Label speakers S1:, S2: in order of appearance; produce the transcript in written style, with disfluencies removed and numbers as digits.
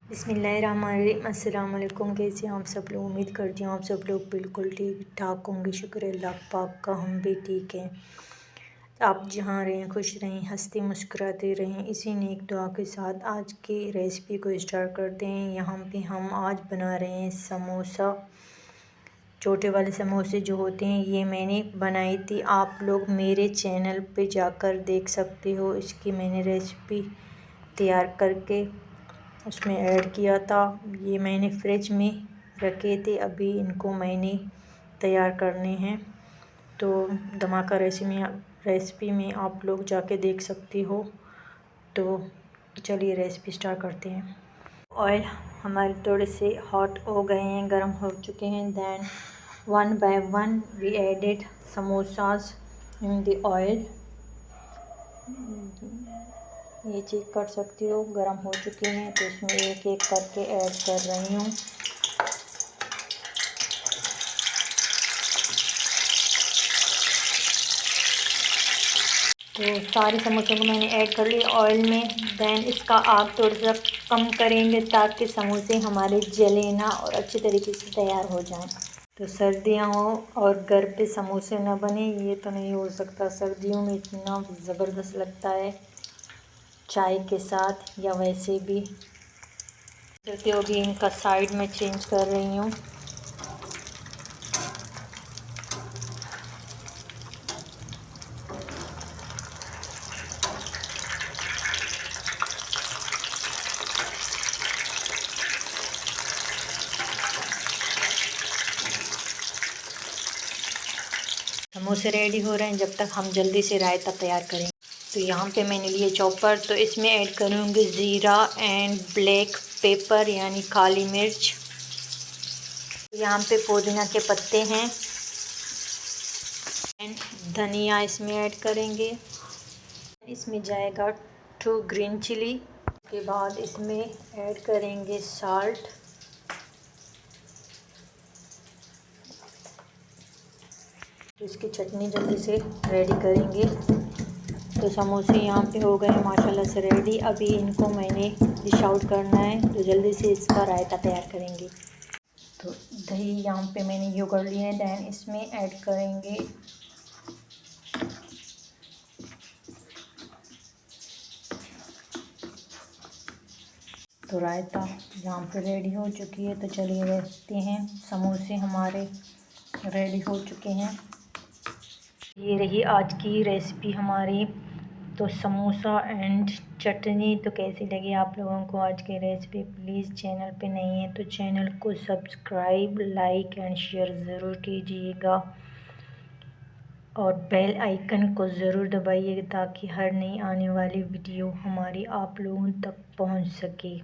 S1: बिस्मिल्लाहिर्रहमानिर्रहीम। अस्सलाम वालेकुम। कैसे आप सब लोग? उम्मीद करती हूँ आप सब लोग बिल्कुल ठीक ठाक होंगे। शुक्र है अल्लाह पाक का, हम भी ठीक हैं। आप जहाँ रहें खुश रहें, हंसते मुस्कुराते रहें, इसी नेक दुआ के साथ आज की रेसिपी को स्टार्ट करते हैं। यहाँ पे हम आज बना रहे हैं समोसा। छोटे वाले समोसे जो होते हैं ये मैंने बनाई थी, आप लोग मेरे चैनल पे जाकर देख सकते हो। इसकी मैंने रेसिपी तैयार करके उसमें ऐड किया था। ये मैंने फ्रिज में रखे थे, अभी इनको मैंने तैयार करने हैं। तो धमाका रेसिपी में आप लोग जाके देख सकते हो। तो चलिए रेसिपी स्टार्ट करते हैं। ऑयल हमारे थोड़े से हॉट हो गए हैं, गर्म हो चुके हैं। Then 1 by 1 we added samosas in the oil. ये चेक कर सकते हो गर्म हो चुके हैं, तो इसमें एक एक करके ऐड कर रही हूँ। तो सारे समोसों को मैंने ऐड कर लिया ऑयल में। दैन इसका आग थोड़ा सा कम करेंगे ताकि समोसे हमारे जले ना और अच्छे तरीके से तैयार हो जाएं। तो सर्दियाँ हो और घर पे समोसे ना बने, ये तो नहीं हो सकता। सर्दियों में इतना ज़बरदस्त लगता है चाय के साथ या वैसे भी। चलते हो भी इनका साइड में चेंज कर रही हूँ। समोसे रेडी हो रहे हैं, जब तक हम जल्दी से रायता तैयार करें। तो यहाँ पे मैंने लिए चॉपर, तो इसमें ऐड करूँगी ज़ीरा एंड ब्लैक पेपर यानी काली मिर्च। यहाँ पे पुदीना के पत्ते हैं एंड धनिया इसमें ऐड करेंगे। इसमें जाएगा 2 ग्रीन चिली। उसके बाद इसमें ऐड करेंगे साल्ट। तो इसकी चटनी जल्दी से रेडी करेंगे। तो समोसे यहाँ पे हो गए माशाल्लाह से रेडी। अभी इनको मैंने डिश आउट करना है, तो जल्दी से इसका रायता तैयार करेंगे। तो दही यहाँ पे मैंने योगर्ट लिया है, दैन इसमें ऐड करेंगे तो रायता यहाँ पे रेडी हो चुकी है। तो चलिए देखते हैं, समोसे हमारे रेडी हो चुके हैं। ये रही आज की रेसिपी हमारी, तो समोसा एंड चटनी। तो कैसी लगी आप लोगों को आज की रेसिपी? प्लीज़ चैनल पे नहीं है तो चैनल को सब्सक्राइब, लाइक एंड शेयर ज़रूर कीजिएगा और बेल आइकन को ज़रूर दबाइएगा ताकि हर नई आने वाली वीडियो हमारी आप लोगों तक पहुंच सके।